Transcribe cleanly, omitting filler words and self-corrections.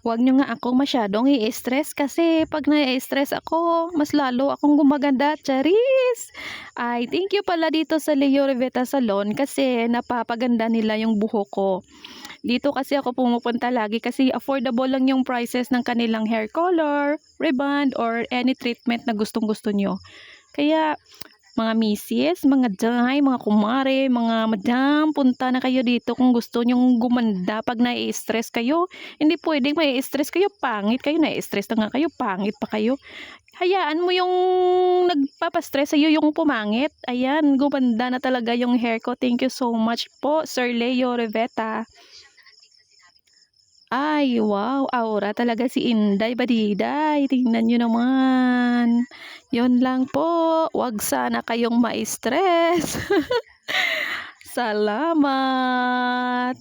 Huwag niyo nga akong masyadong i-stress kasi 'pag na-i-stress ako, mas lalo akong gumaganda, charis! Ay, thank you pala dito sa Leo Riveta Salon kasi napapaganda nila yung buhok ko. Dito kasi ako pumupunta lagi kasi affordable lang yung prices ng kanilang hair color, rebond, or any treatment na gustong-gusto niyo. Kaya mga misis, mga day, mga kumare, mga madam, punta na kayo dito kung gusto niyong gumanda 'pag nai-stress kayo. Hindi puwedeng mai-stress kayo, pangit kayo, nai-stress na nga kayo, pangit pa kayo. Hayaan mo yung nagpapa-stress sa'yo yung pumangit. Ayan, gumanda na talaga yung hair ko. Thank you so much po, Sir Leo Riveta. Ay, wow, aura talaga si Inday Badiday, tingnan niyo naman. 'Yun lang po, 'wag sana kayong ma-stress. Salamat.